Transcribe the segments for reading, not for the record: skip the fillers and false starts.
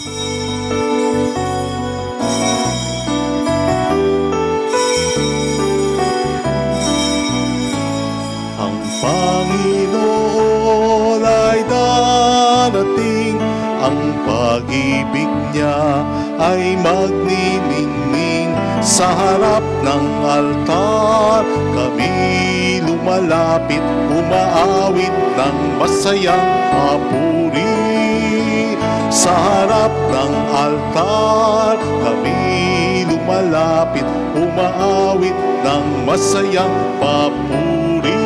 Ang Panginoon ay darating, ang pag-ibig niya ay magniningning. Sa harap ng altar kami lumalapit, umaawit ng masayang papuri. Sa harap ng altar kami lumalapit, umaawit ng masayang papuri.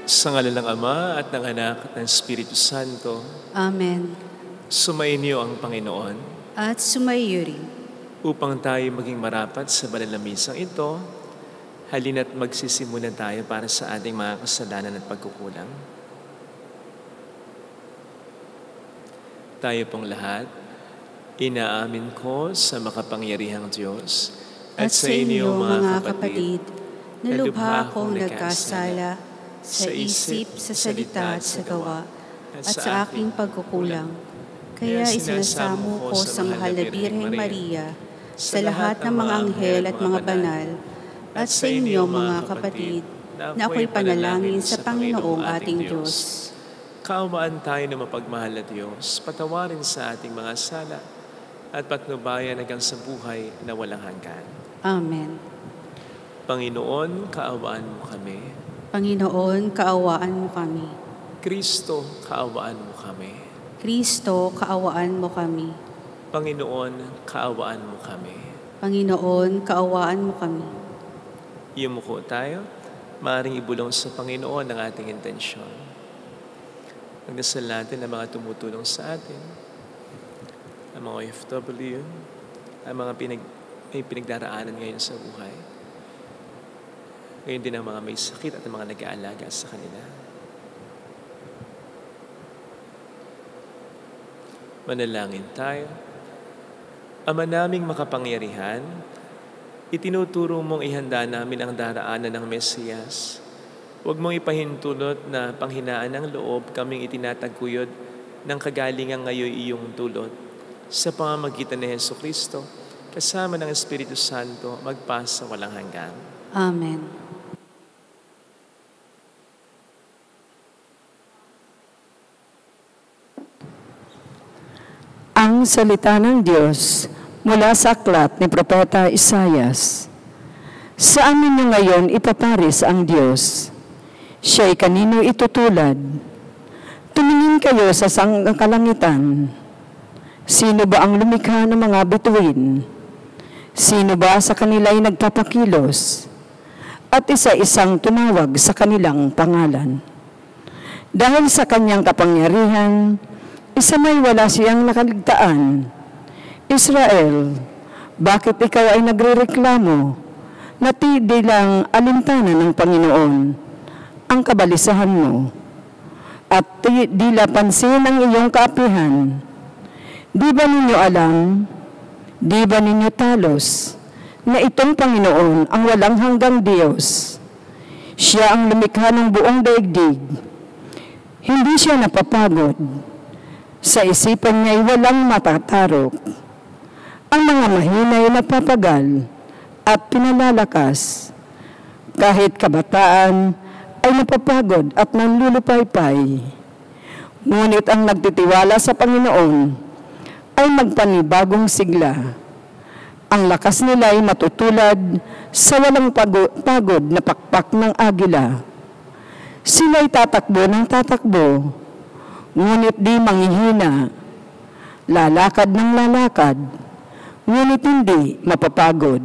Sa ngalan ng Ama at ng Anak at ng Espiritu Santo. Amen. Sumainyo ang Panginoon. At sumaiyo rin. Upang tayo maging marapat sa banal na misang ito, halina't magsisimulan tayo para sa ating mga kasalanan at pagkukulang. Tayo pong lahat, inaamin ko sa makapangyarihang Diyos at sa inyo mga kapatid, na lubha akong nagkasala sa isip, sa salita at sa gawa, at sa aking pagkukulang. Kaya isinasamo ko sa mahal na Birheng Maria, sa lahat ng mga anghel at mga banal, at sa inyo mga kapatid, na ako'y panalangin sa Panginoong ating Diyos. Kaawaan tayo ng mapagmahal na Diyos, patawarin sa ating mga sala, at patnubayan hanggang sa buhay na walang hanggan. Amen. Panginoon, kaawaan mo kami. Panginoon, kaawaan mo kami. Kristo, kaawaan mo kami. Kristo, kaawaan mo kami. Panginoon, kaawaan mo kami. Panginoon, kaawaan mo kami. Yumuko tayo, maaaring ibulong sa Panginoon ang ating intensyon. Magdasal natin ang mga tumutulong sa atin, ang mga OFW, ang mga may pinagdaraanan ngayon sa buhay. Ngayon din ang mga may sakit at ang mga nag-aalaga sa kanila. Manalangin tayo. Ama naming makapangyarihan, itinuturo mong ihanda namin ang daraanan ng Mesiyas. Huwag mong ipahintulot na panghinaan ng loob kaming itinataguyod ng kagalingan ngayon iyong dulot. Sa pamamagitan ni Jesucristo, kasama ng Espiritu Santo, magpasa walang hanggan. Amen. Ang salita ng Diyos mula sa aklat ni Propeta Isaias. Saan ninyo ngayon ipaparis ang Diyos? Siya'y kanino itutulad? Tumingin kayo sa sangkalangitan. Sino ba ang lumikha ng mga bituin? Sino ba sa kanila'y nagpapakilos? At isa-isang tumawag sa kanilang pangalan. Dahil sa kanyang kapangyarihan, isa may wala siyang nakaligtaan. Israel, bakit ikaw ay nagrereklamo na di lang alintana ng Panginoon ang kabalisahan mo at di lapansin ang iyong kaapihan? Di ba ninyo alam, di ba ninyo talos na itong Panginoon ang walang hanggang Diyos? Siya ang lumikha ng buong daigdig. Hindi siya napapagod. Sa isipan niya'y walang matatarok. Ang mga mahina'y napapagal at pinalalakas. Kahit kabataan ay napapagod at nanlulupaypay. Ngunit ang nagtitiwala sa Panginoon ay magpanibagong sigla. Ang lakas nila ay matutulad sa walang pagod na pakpak ng agila. Sila'y tatakbo ng tatakbo, ngunit di manghihina. Lalakad ng lalakad, ngunit hindi mapapagod.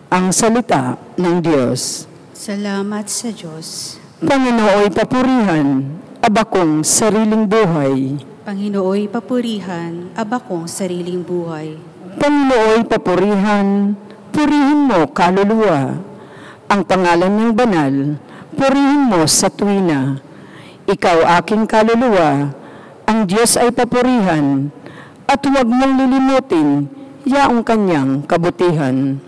Ang salita ng Diyos. Salamat sa Diyos. Panginooy papurihan, abakong sariling buhay. Panginooy papurihan, abakong sariling buhay. Panginooy papurihan, purihin mo kaluluwa. Ang pangalan ng banal, purihin mo sa tuwina. Ikaw aking kaluluwa, ang Diyos ay papurihan, at huwag mong lilimutin yaong kanyang kabutihan.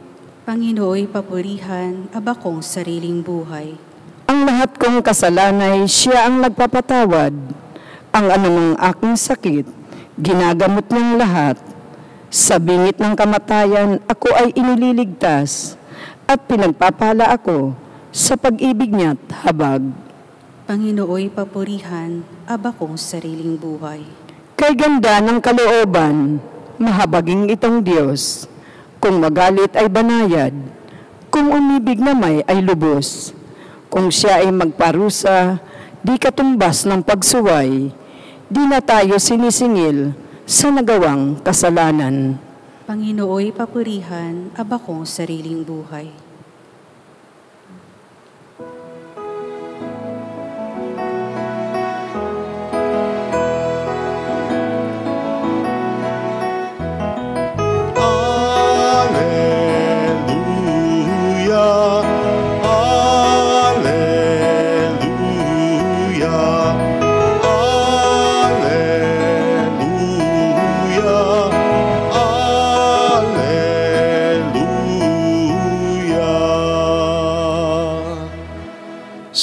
Panginooy papurihan, abakong sariling buhay. Ang lahat kong kasalanay siya ang nagpapatawad, Ang anumang aking sakit, ginagamot niyang lahat. Sa bingit ng kamatayan, ako ay inililigtas at pinagpapala ako sa pag-ibig niya't habag. Panginooy papurihan, aba kong sariling buhay. Kay ganda ng kalooban, mahabaging itong Diyos. Kung magalit ay banayad, kung umibig na may ay lubos. Kung siya ay magparusa, di katumbas ng pagsuway, di na tayo sinisingil sa nagawang kasalanan. Panginooy papurihan, aba kong sariling buhay.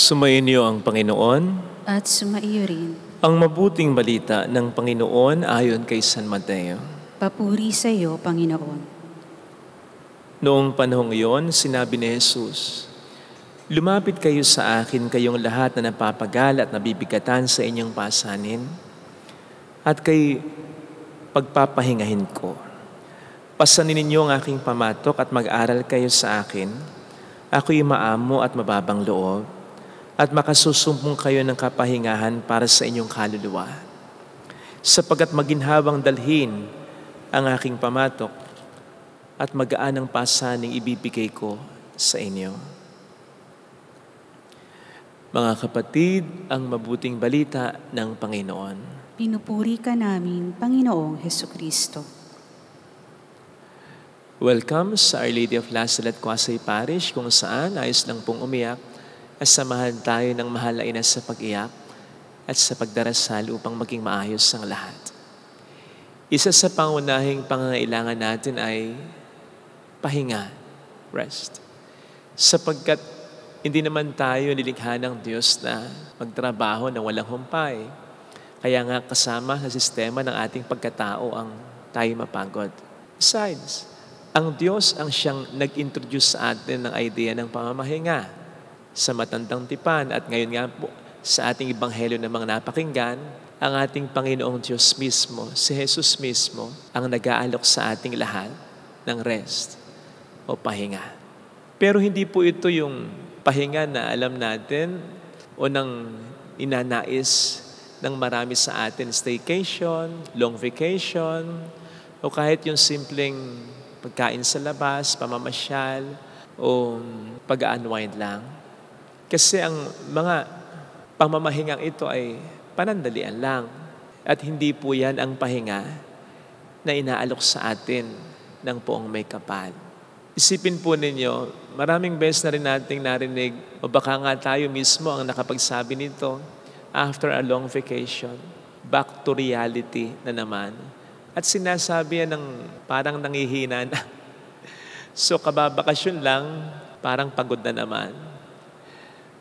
Sumainyo ang Panginoon At sumaiyo rin. ang mabuting balita ng Panginoon ayon kay San Mateo. Papuri sa iyo, Panginoon. Noong panahong iyon, sinabi ni Jesus, "Lumapit kayo sa akin kayong lahat na napapagal at nabibigatan sa inyong pasanin, at kay pagpapahingahin ko. Pasanin ninyo ang aking pamatok at mag-aral kayo sa akin. Ako'y maamo at mababang loob, at makasusumpong kayo ng kapahingahan para sa inyong kaluluwa. Sapagkat maginhawang dalhin ang aking pamatok at magaan ang pasaning ibibigay ko sa inyo." Mga kapatid, ang mabuting balita ng Panginoon. Pinupuri ka namin, Panginoong Hesukristo. Welcome sa Our Lady of Lazaret, Quasay Parish, kung saan ayos lang pong umiyak at samahan tayo ng mahal na ina sa pag-iyak at sa pagdarasal upang maging maayos ang lahat. Isa sa pangunahing pangangailangan natin ay pahinga, rest. Sapagkat hindi naman tayo nilikha ng Diyos na magtrabaho na walang humpay. Kaya nga kasama sa sistema ng ating pagkatao ang tayo mapagod. Besides, ang Diyos ang siyang nag-introduce sa atin ng idea ng pamamahinga sa matandang tipan, at ngayon nga po sa ating ebanghelyo na mga napakinggan, ang ating Panginoong Diyos mismo, si Jesus mismo, ang nag-aalok sa ating lahat ng rest o pahinga. Pero hindi po ito yung pahinga na alam natin o nang inanais ng marami sa atin, staycation, long vacation, o kahit yung simpleng pagkain sa labas, pamamasyal, o pag-unwind lang. Kasi ang mga pamamahingang ito ay panandalian lang. At hindi po yan ang pahinga na inaalok sa atin ng poong may kapal. Isipin po ninyo, maraming beses na rin nating narinig, o baka nga tayo mismo ang nakapagsabi nito, after a long vacation, back to reality na naman. At sinasabi yan ng parang nangihina na. So kababakasyon lang, parang pagod na naman.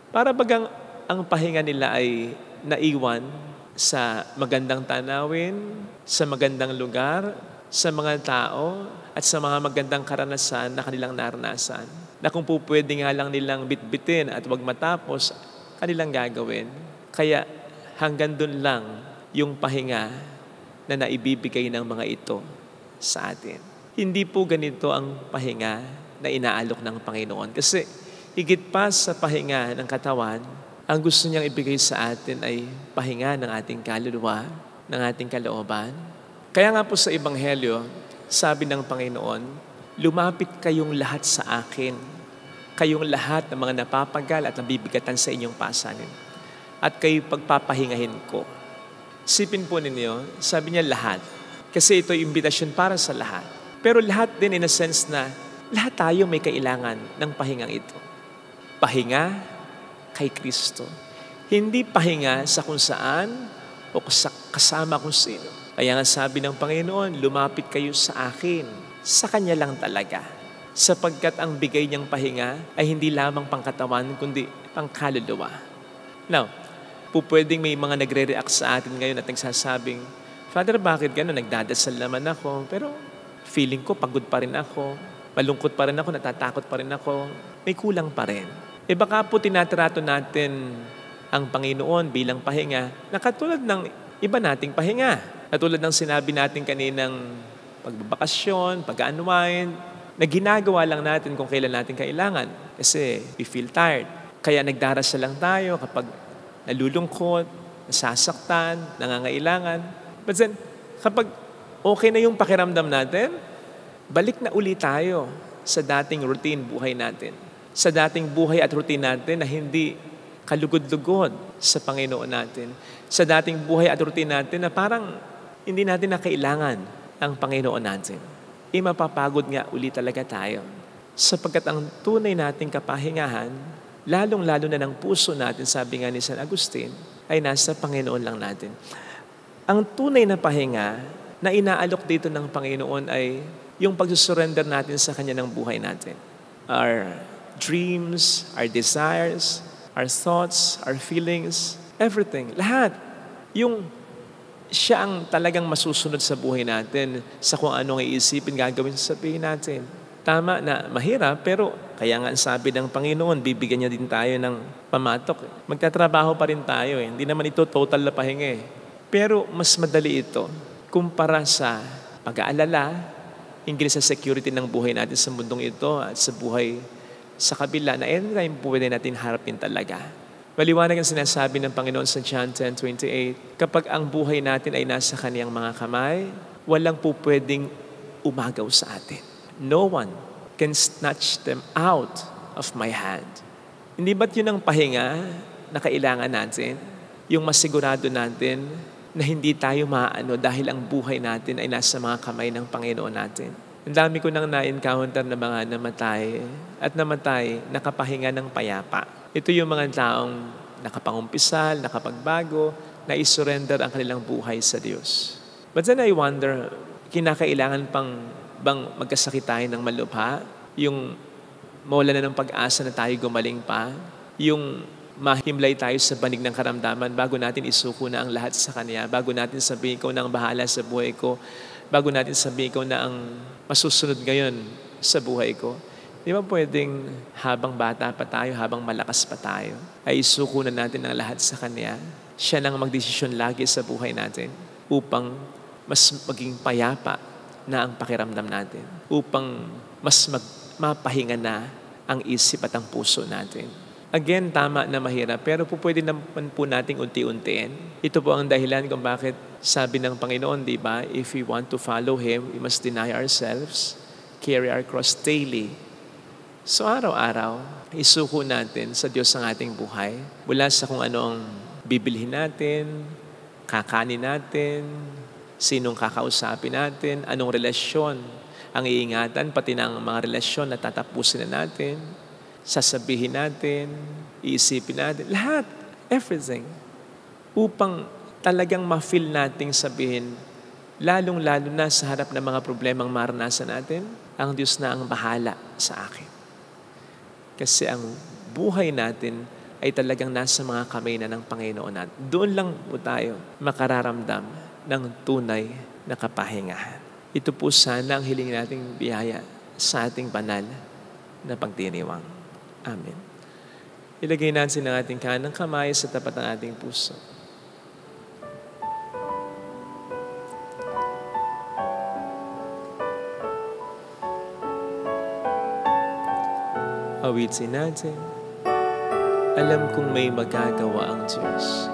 Para bagang ang pahinga nila ay naiwan sa magandang tanawin, sa magandang lugar, sa mga tao, at sa mga magandang karanasan na kanilang naranasan. Na kung po pwede nga lang nilang bitbitin at wag matapos, kanilang gagawin. Kaya hanggang dun lang yung pahinga na naibibigay ng mga ito sa atin. Hindi po ganito ang pahinga na inaalok ng Panginoon. Kasi higit pa sa pahinga ng katawan, ang gusto niyang ibigay sa atin ay pahinga ng ating kaluluwa, ng ating kalooban. Kaya nga po sa Ebanghelyo, sabi ng Panginoon, "Lumapit kayong lahat sa akin, kayong lahat ng mga napapagal at nabibigatan sa inyong pasanin, at kayo pagpapahingahin ko." Sipin po ninyo, sabi niya lahat. Kasi ito ay imbitasyon para sa lahat. Pero lahat din in a sense na lahat tayo may kailangan ng pahingang ito. Pahinga kay Kristo. Hindi pahinga sa kung saan o kasama kung sino. Kaya nga sabi ng Panginoon, "Lumapit kayo sa akin." Sa Kanya lang talaga. Sapagkat ang bigay niyang pahinga ay hindi lamang pangkatawan, kundi pangkaluluwa. Now, Pwedeng may mga nagre-react sa atin ngayon at nagsasabing, Father, bakit gano'n? Nagdadasal naman ako, pero feeling ko pagod pa rin ako, malungkot pa rin ako, natatakot pa rin ako, may kulang pa rin. Baka po tinatrato natin ang Panginoon bilang pahinga na katulad ng iba nating pahinga. Katulad ng sinabi natin kaninang pagbabakasyon, pag-unwind, na ginagawa lang natin kung kailan natin kailangan. Kasi we feel tired. Kaya nagdarasal lang tayo kapag nalulungkot, nasasaktan, nangangailangan. But then, kapag okay na yung pakiramdam natin, balik na uli tayo sa dating routine buhay natin. Sa dating buhay at routine natin na hindi kalugod-lugod sa Panginoon natin. Sa dating buhay at routine natin na parang hindi natin na kailangan ang Panginoon natin. Mapapagod nga uli talaga tayo. Sapagkat ang tunay nating kapahingahan, lalong-lalo na ng puso natin, sabi nga ni San Agustin, ay nasa Panginoon lang natin. Ang tunay na pahinga na inaalok dito ng Panginoon ay yung pagsusurrender natin sa Kanya ng buhay natin. Our dreams, our desires, our thoughts, our feelings, everything. Lahat. Yung siya ang talagang masusunod sa buhay natin sa kung anong iisipin, gagawin, sabihin natin. Tama na mahirap, pero kaya nga sabi ng Panginoon, bibigyan niya din tayo ng pamatok. Magtatrabaho pa rin tayo. Hindi naman ito total na pahinga. Pero mas madali ito kumpara sa pag-aalala, hinggil sa security ng buhay natin sa mundong ito at sa buhay sa kabila na anytime pwede natin harapin talaga. Maliwanag ang sinasabi ng Panginoon sa John 10:28, kapag ang buhay natin ay nasa Kaniyang mga kamay, walang po pwedeng umagaw sa atin. No one can snatch them out of my hand. Hindi ba't yun ang pahinga na kailangan natin? Yung masigurado natin na hindi tayo maano dahil ang buhay natin ay nasa mga kamay ng Panginoon natin. Ang dami ko nang na-encounter na mga namatay at namatay nakapahinga ng payapa. Ito yung mga taong nakapangumpisal, nakapagbago, na isurrender ang kanilang buhay sa Diyos. But then I wonder, kinakailangan pang bang magkasakit tayo ng malubha? Yung mawala na ng pag-asa na tayo gumaling pa? Yung mahimlay tayo sa banig ng karamdaman bago natin isuko na ang lahat sa Kanya, bago natin sabihin ikaw na ang bahala sa buhay ko, bago natin sabihin ikaw na ang masusunod ngayon sa buhay ko. Di ba pwedeng habang bata pa tayo, habang malakas pa tayo, ay isuko na natin ang lahat sa Kanya? Siya nang magdesisyon lagi sa buhay natin upang mas maging payapa na ang pakiramdam natin, upang mas mapahinga na ang isip at ang puso natin. Again, tama na mahirap, pero pwede naman po nating unti-untiin. Ito po ang dahilan kung bakit sabi ng Panginoon, di ba, if we want to follow Him, we must deny ourselves, carry our cross daily. So araw-araw, isuko natin sa Diyos ang ating buhay, mula sa kung ano ang bibilhin natin, kakanin natin, sinong kakausapin natin, anong relasyon ang iingatan, pati ng mga relasyon na tatapusin na natin, sasabihin natin, iisipin natin, lahat, everything, upang talagang ma-feel nating sabihin, lalong-lalo na sa harap ng mga problemang maranasan natin, ang Diyos na ang bahala sa akin. Kasi ang buhay natin ay talagang nasa mga kamay na ng Panginoon natin. Doon lang po tayo makararamdam ng tunay na kapahingahan. Ito po sana ang hiling nating biyaya sa ating banal na pagdiriwang. Amen. Ilagay natin ang ating kanang kamay sa tapat ng ating puso. Awitin natin. Alam kong may magagawa ang Diyos.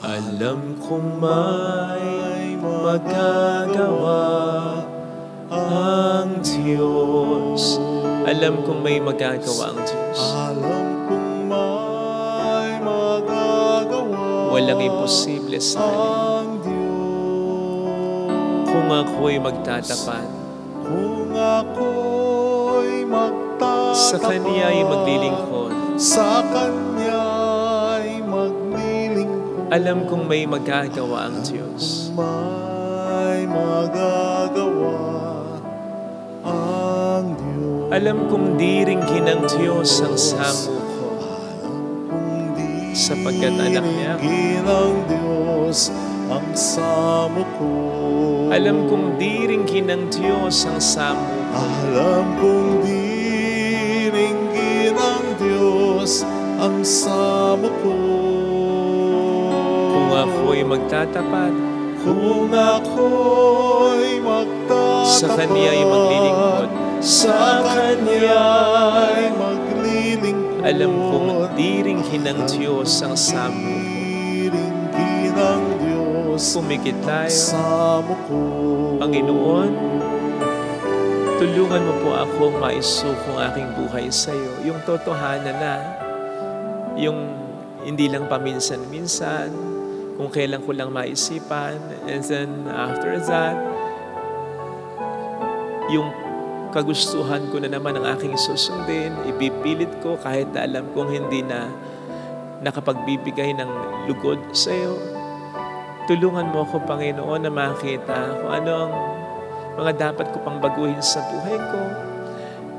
Alam kong may magagawa ang Diyos. Alam kong may magagawa ang Diyos. Alam kong may magagawa Walang imposible sa Kanya. ang Diyos. Kung ako'y magtatapat, Kung ako'y magtatapat sa Kanya'y maglilingkod, sa Kanya'y maglilingkod, alam kong may magagawa ang Diyos. may magagawa ang Diyos. Alam kong diringhin ng Diyos ang samo ko, sapagkat anak niya ako. ng Diyos ang samo ko. Alam kong diringhin ng Diyos ang samo ko. Alam kong diringgin ng Diyos ang samo ko. Kung ako'y magtatapat, Kung ako'y magtatapat, sa Kaniya'y maglilingkod, sa Kaniya'y maglilingkod. alam kong diringhin ng Diyos ang samo ko. Diringgin ng Diyos Pumikit tayo. samo ko. Panginoon, tulungan mo po akong maisuko ang aking buhay sa iyo. Yung totohanan na, yung hindi lang paminsan-minsan, kung kailan ko lang maisipan, and then after that, yung kagustuhan ko na naman ang aking susundin, ipipilit ko kahit na alam kong hindi na nakapagbibigay ng lugod sa iyo. Tulungan mo ako, Panginoon, na makita kung ano ang mga dapat ko pang baguhin sa buhay ko.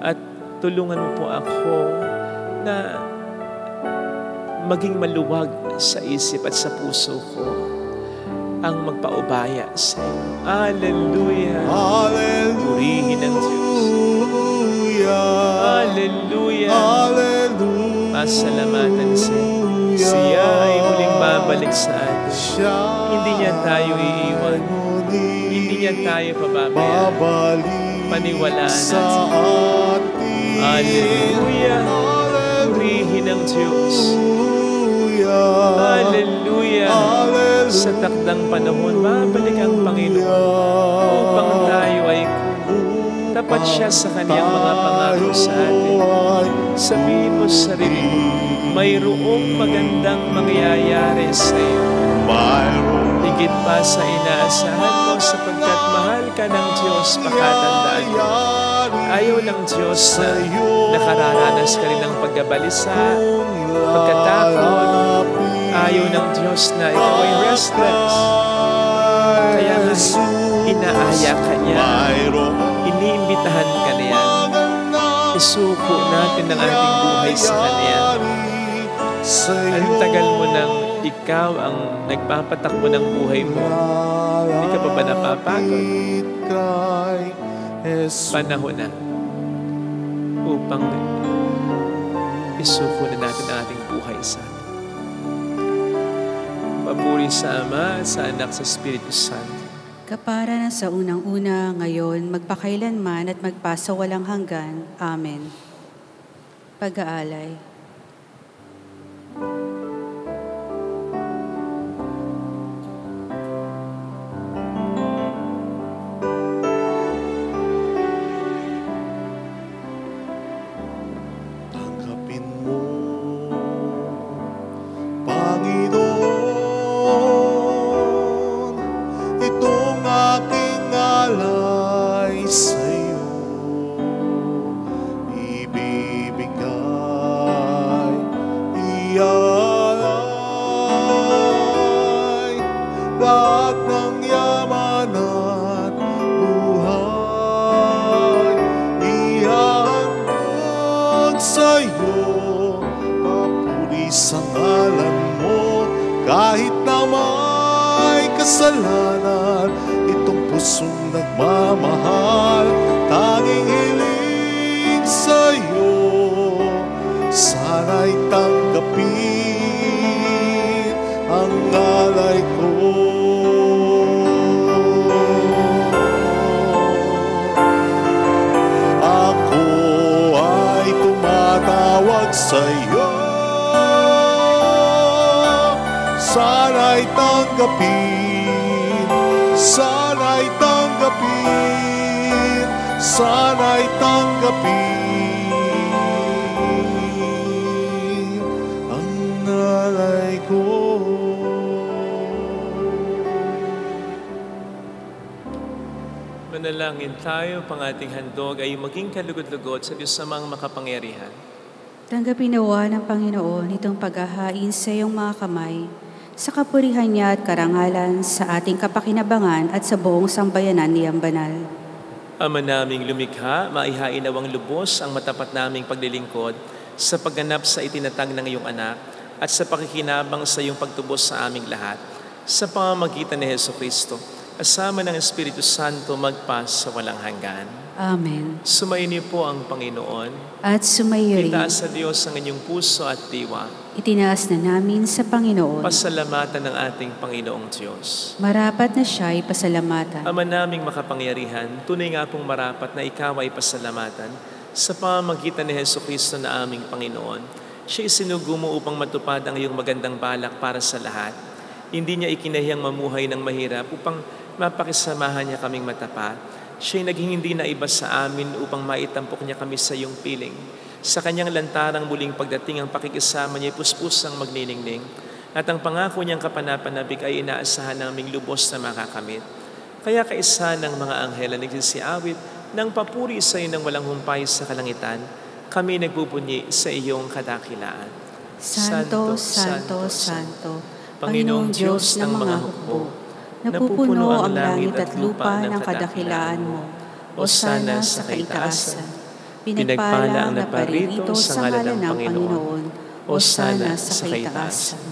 At tulungan mo po ako na maging maluwag sa isip at sa puso ko ang magpaubaya sa iyo. Hallelujah! Hallelujah! Purihin ang Diyos. Hallelujah! Hallelujah! Pasalamatan sa iyo. Siya ay muling babalik sa atin. Hindi niya tayo iiwan. Hindi niya tayo pababayaan. Paniwalaan sa natin. Hallelujah! Purihin ang Diyos. Hallelujah! Sa takdang panahon, babalik ang Panginoon upang tayo ay tapat siya sa kaniyang mga pangako sa atin. Sabihin mo sa sarili mo, mayroong magandang mangyayari sa iyo. Higit pa sa inaasahan mo sapagkat mahal ka ng Diyos, pakatandaan mo. Ayaw ng Diyos na nakararanas ka rin ng pagkabalisa, pagkatakot. Ayaw ng Diyos na ikaw ay restless. Kaya nga, inaaya ka niya. Iniimbitahan ka niya. Isuko natin ang ating buhay sa Kanya. Ang tagal mo nang ikaw ang nagpapatakbo ng buhay mo. Hindi ka pa ba napapagod? Panahon na upang isuko na natin ang ating buhay sa Kanya. Papuri sa Ama, sa Anak, sa Espiritu Santo. Kapara na sa unang-una, ngayon, magpakailanman at magpasawalang hanggan. Amen. Pag-aalay. Tanggapin mo, Panginoon, itong aking alay sa'yo. Ibibigay, ialay, lahat ng yaman at buhay. Ihahandog sa'yo, papuri sa ngalan mo, kahit na may kasalanan. Itong pusong nagmamahal, tanging hiling sa'yo, sana'y tanggapin ang alay ko. Ako ay tumatawag sa'yo, sana'y tanggapin, sana'y tanggapin, sana'y tanggapin ang alay ko. Manalangin tayo, pang ating handog ay maging kalugod-lugod sa Diyos samang makapangyarihan. Tanggapin nawa ng Panginoon itong paghahain sa iyong mga kamay, sa kapurihan niya at karangalan sa ating kapakinabangan at sa buong sambayanan niyang banal. Ama naming lumikha, maihain nawang lubos ang matapat naming paglilingkod sa pagganap sa itinatag ng iyong anak at sa pakikinabang sa iyong pagtubos sa aming lahat, sa pamamagitan ni Jesucristo, kasama ng Espiritu Santo magpas sa walang hanggan. Amen. Sumayin niyo po ang Panginoon. At sumayo rin. Itaas sa Diyos ang inyong puso at diwa. Itinaas na namin sa Panginoon. Pasalamatan ng ating Panginoong Diyos. Marapat na siya ay pasalamatan. Ama naming makapangyarihan, tunay nga pong marapat na ikaw ay pasalamatan sa pamamagitan ni Jesucristo na aming Panginoon. Siya isinugo mo upang matupad ang iyong magandang balak para sa lahat. Hindi niya ikinahiyang mamuhay ng mahirap upang mapakisamahan niya kaming matapat. Siya'y naging hindi na iba sa amin upang maitampok niya kami sa iyong piling. Sa kanyang lantarang muling pagdating ang pakikisama niya puspusang magniningning. At ang pangako niyang kapanapanabik ay inaasahan naming lubos na makakamit. Kaya kaisa ng mga anghel na nagsisiawit ng papuri sa iyo ng walang humpay sa kalangitan, kami nagbubunyi sa iyong kadakilaan. Santo, Santo, Santo, Panginoong Diyos ng mga hukbo, napupuno ang langit at lupa ng kadakilaan mo. Hosana sa kaitaasan. Pinagpala ang naparirito sa ngalan ng Panginoon. Hosana sa kaitaasan.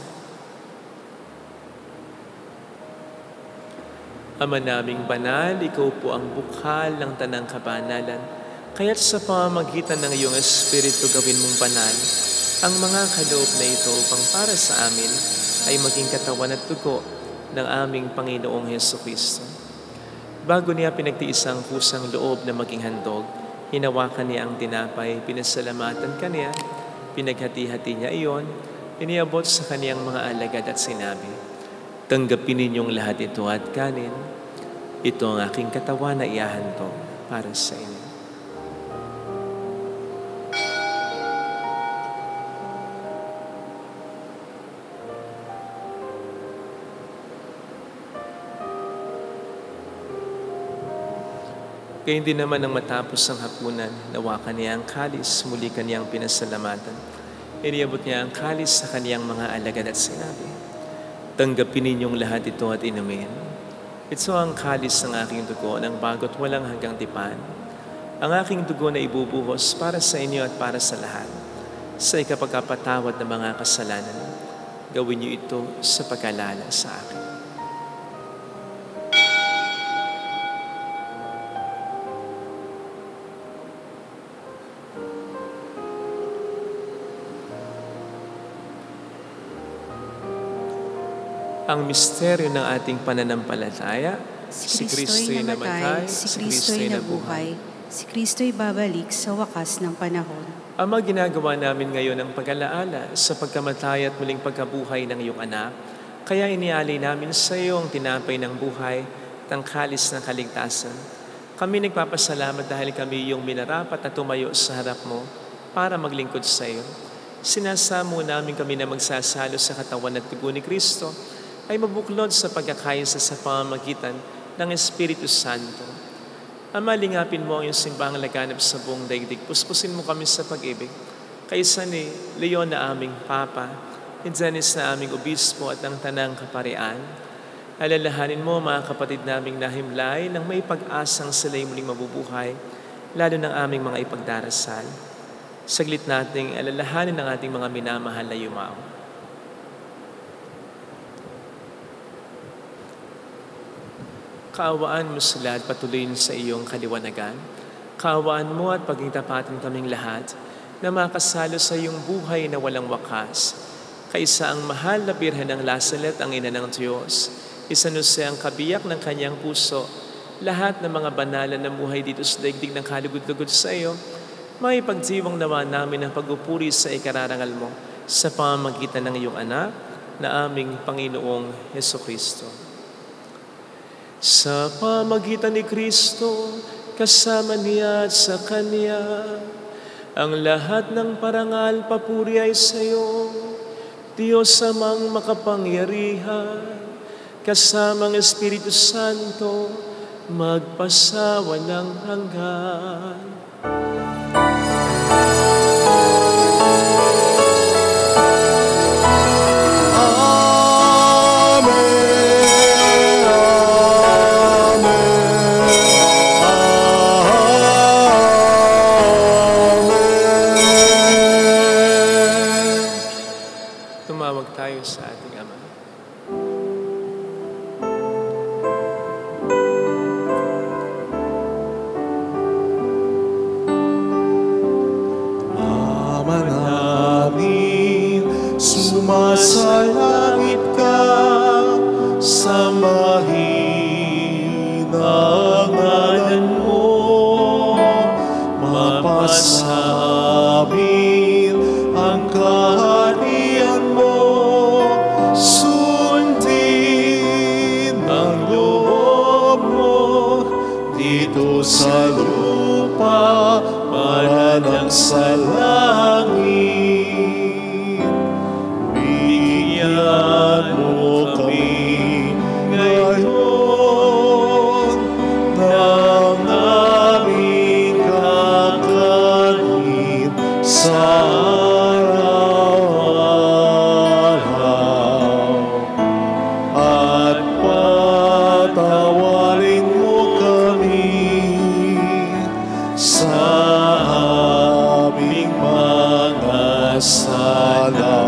Ama naming banal, ikaw po ang bukhal ng tanang kabanalan. Kaya't sa pamamagitan ng iyong Espiritu gawin mong banal ang mga kaloob na ito upang para sa amin ay maging katawan at dugo ng aming Panginoong Jesucristo. Bago niya pinagtiis ang kusang loob na maging handog, hinawakan niya ang tinapay, pinasalamatan kaniya, pinaghati-hati niya iyon, iniabot sa kaniyang mga alagad at sinabi, "Tanggapin ninyong lahat ito at kanin. Ito ang aking katawan na iahandog para sa inyo." Kaya hindi naman nang matapos ang hapunan, nawakan niya ang kalis, muli kaniyang pinasalamatan. Iniabot niya ang kalis sa kaniyang mga alagad at sinabi, "Tanggapin ninyong lahat ito at inumin. Ito ang kalis ng aking dugo ng bago't walang hanggang tipan. Ang aking dugo na ibubuhos para sa inyo at para sa lahat. Sa ikapagkapatawad ng mga kasalanan, gawin niyo ito sa pag-alala sa akin." Ang misteryo ng ating pananampalataya, si Kristo'y namatay, si Kristo'y nabuhay, si Kristo'y babalik sa wakas ng panahon. Ama, ginagawa namin ngayon ang pag-alaala sa pagkamatay at muling pagkabuhay ng iyong anak. Kaya inialay namin sa iyo ang tinapay ng buhay at ang kalis ng kaligtasan. Kami nagpapasalamat dahil kami iyong minarapat na tumayo sa harap mo para maglingkod sa iyo. Sinasamo namin kami na magsasalo sa katawan at dugo ni Kristo ay mabuklod sa pagkakaisa sa pamamagitan ng Espiritu Santo. Ama, lingapin mo ang iyong simbahang laganap sa buong daigdig. Puspusin mo kami sa pag-ibig. Kaisa ni Leon na aming Papa, ni Dennis na aming Obispo at ang Tanang Kaparian. Alalahanin mo mga kapatid naming nahimlay nang may pag-asang sila'y muling mabubuhay, lalo ng aming mga ipagdarasal. Saglit nating alalahanin ang ating mga minamahal na yumao. Kaawaan mo sila at patuloyin sa iyong kaliwanagan. Kaawaan mo at pagingtapatin kaming lahat na makasalo sa iyong buhay na walang wakas. Kaisa ang mahal na Birhen ng Lazaret, ang ina ng Diyos. Isanuse ang kabiyak ng kanyang puso. Lahat ng mga banalan na buhay dito sa daigdig ng kalugod-lugod sa iyo, may pagdiwang nawa namin ang pagpupuri sa ikararangal mo sa pamamagitan ng iyong anak na aming Panginoong Jesucristo. Sa pamagitan ni Kristo, kasama niya at sa Kanya, ang lahat ng parangal papuri ay sa iyo, Diyos amang makapangyarihan, kasamang Espiritu Santo, magpasawalang hanggan. sa amin ang kaharian mo, sundin ang loob mo dito sa lupa para lang sa langit. Bigyan mo kami ngayon ng aming kakanin sa araw-araw, at patawarin mo kami sa aming mga sala,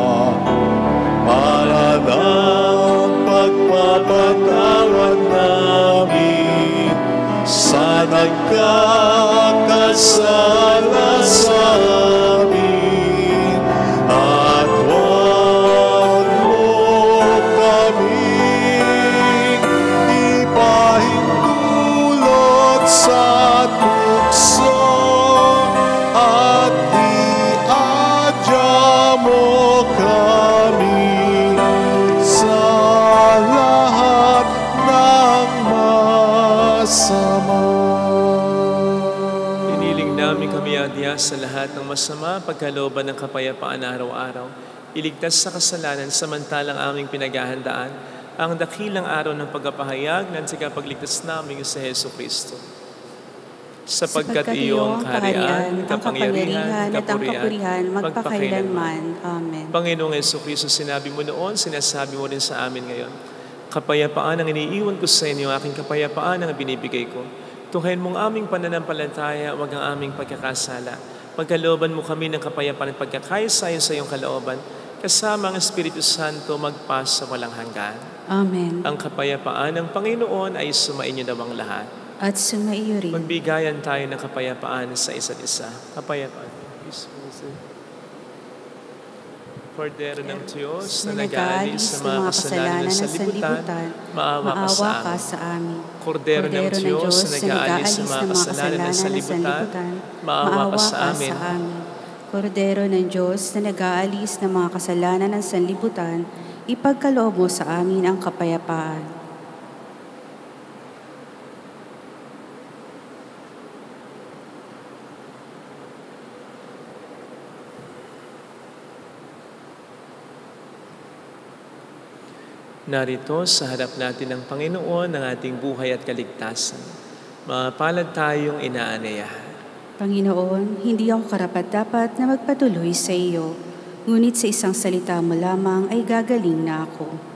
para ng pagpapatawad namin sa nagkakasala sa amin. At huwag mo kaming ipahintulot sa tukso, at iadya mo kami sa lahat ng masama. Iniling namin kami adya sa lahat ng masama, pagkalooban ng kapayapaan araw-araw. Iligtas sa kasalanan samantalang aming pinaghahandaan ang dakilang araw ng pagpapahayag ng tagapagligtas namin sa Hesus Kristo. Sapagkat iyong kaharian, kapangyarihan, at ang kapurihan, magpakailanman. Amen. Panginoong Hesus Kristo, sinabi mo noon, sinasabi mo rin sa amin ngayon, kapayapaan ang iniiwan ko sa inyo, aking kapayapaan ang binibigay ko. Tuhayin mong aming pananampalataya, wag ang aming pagkakasala. Pagkalooban mo kami ng kapayapaan at pagkakaisa sa iyong kalooban, kasama ang Espiritu Santo magpas sa walang hanggan. Amen. Ang kapayapaan ng Panginoon ay sumainyo daw ang lahat. At sumaiyo rin. Magbigayan tayo ng kapayapaan sa isa't isa. Kapayapaan. Kordero ng Diyos na nag-aalis sa mga kasalanan sa libutan, maawa ka sa amin. Kordero ng Diyos na nag-aalis sa mga kasalanan sa libutan, maawa ka sa amin. Kordero ng Diyos na nag-aalis ng mga kasalanan ng sanlibutan, ipagkaloob mo sa amin ang kapayapaan. Narito sa harap natin ng Panginoon ang ating buhay at kaligtasan. Mapalad tayong inaanyayahan. Panginoon, hindi ako karapat-dapat na magpatuloy sa iyo, ngunit sa isang salita mo lamang ay gagaling na ako.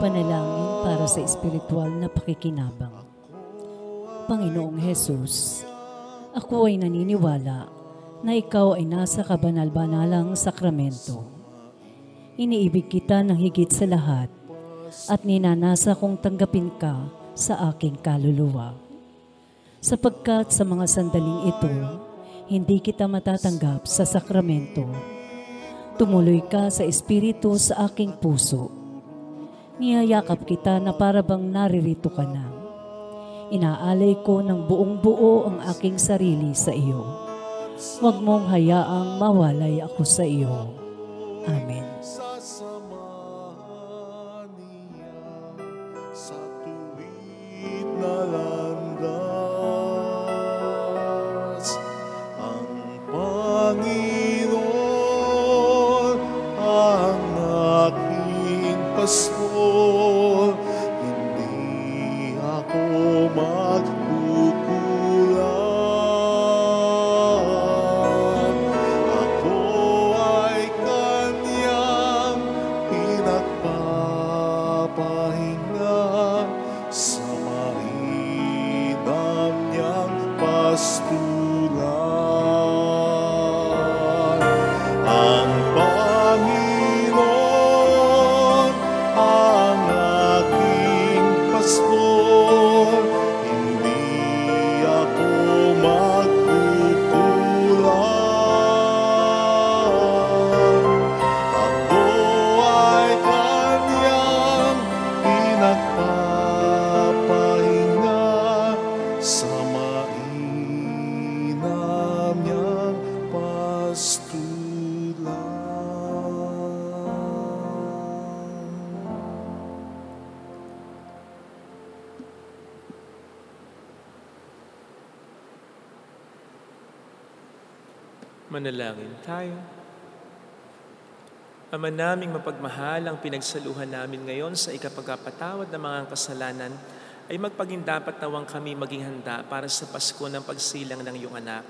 Panalangin para sa espiritual na pakikinabang. Panginoong Hesus, ako ay naniniwala na ikaw ay nasa kabanal-banalang sakramento. Iniibig kita ng higit sa lahat at ninanasa kong tanggapin ka sa aking kaluluwa. Sapagkat sa mga sandaling ito, hindi kita matatanggap sa sakramento. Tumuloy ka sa espiritu sa aking puso. Niyayakap kita na para bang naririto ka na. Inaalay ko ng buong buo ang aking sarili sa iyo. Huwag mong hayaang mawalay ako sa iyo. Amen. Sasamahan niya sa tuwid na landas. Ang Panginoon ang aking pastor. Hindi ako magkukulang. pastulan. Ang Panginoon ang aking pastor, hindi ako magkukulang. Ako ay kanyang pinagpapahinga sa mainam niyang pastulan. Manalangin tayo. Ama naming mapagmahal, ang pinagsaluhan namin ngayon sa ikapagpatawad ng mga kasalanan ay magpagindapat nawang kami maging handa para sa Pasko ng pagsilang ng iyong anak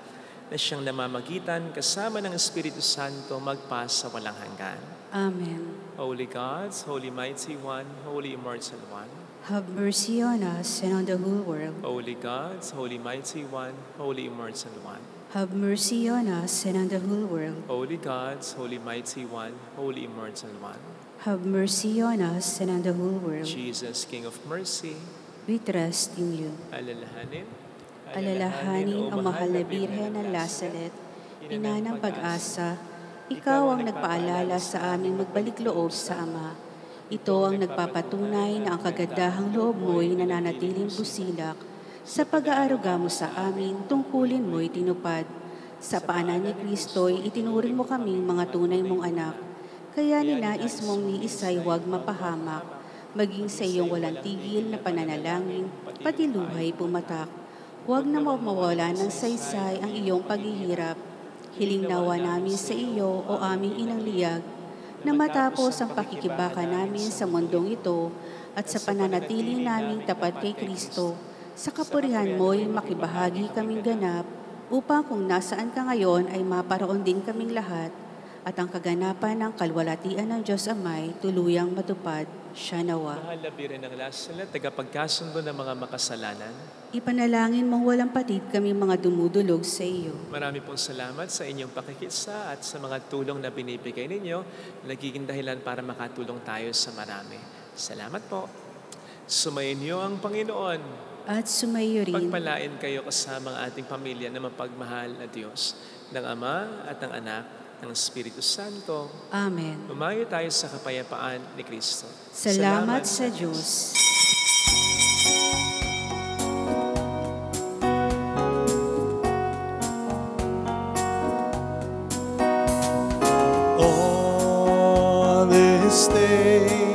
na siyang namamagitan kasama ng Espiritu Santo magpa sa walang hanggan. Amen. Holy God, Holy Mighty One, Holy Immortal One. Have mercy on us and on the whole world. Holy God, Holy Mighty One, Holy Immortal One. Have mercy on us and on the whole world. Holy God, Holy Mighty One, Holy Immortal One. Have mercy on us and on the whole world. Jesus, King of Mercy, We trust in you. alalahanin Alalahanin ang mahal na Birhen ng Lazaret, ina ng pag-asa, ikaw ang nagpaalala sa aming magbalik loob sa Ama. Ito ang nagpapatunay na ang kagandahang loob mo'y nananatiling busilak. Sa pag-aaruga mo sa amin, tungkulin mo'y tinupad. Sa paanan ni Kristo'y itinuring mo kaming mga tunay mong anak. Kaya ninais mong ni Isay huwag mapahamak, maging sa iyong walang tigil na pananalangin, pati luhay pumatak. Huwag na mawala ng saysay ang iyong paghihirap. Hiling nawa namin sa iyo o aming inang liyag, na matapos ang pakikibaka namin sa mundong ito at sa pananatili naming tapat kay Kristo, sa kapurihan mo'y makibahagi kaming ganap, upang kung nasaan ka ngayon ay maparoon din kaming lahat, at ang kaganapan ng kalwalatian ng Diyos Amay tuluyang matupad, siya nawa. Mahal na Birhen ng Lazaret, tagapagkasundo ng mga makasalanan, Ipanalangin mong walang patid kami mga dumudulog sa iyo. marami pong salamat sa inyong pakikisa at sa mga tulong na binibigay ninyo, nagiging dahilan para makatulong tayo sa marami. Salamat po. Sumayin niyo ang Panginoon. At sumayo rin Pagpalain kayo kasama ang ating pamilya na mapagmahal na Diyos, ng Ama at ng Anak, ng Espiritu Santo. Amen. Umayo tayo sa kapayapaan ni Kristo. Salamat sa Diyos. On this day,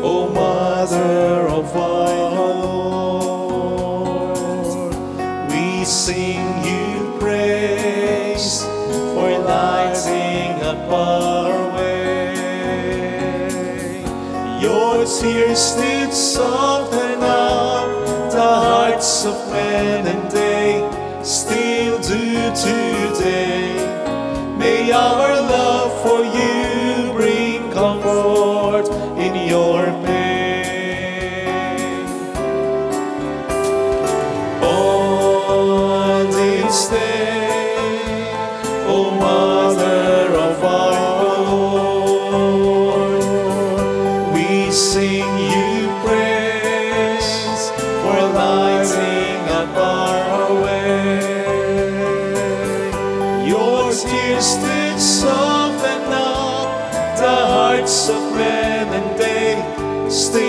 O Mother of our Lord, we sing you praise for lighting up our way. Your tears did soften up the hearts of men, and they still do today. May our love for you bring comfort in your pain. On this day, O Mother of our Lord, we sing you praise for lighting up our way. Your tears did soften up the hearts of men, and they still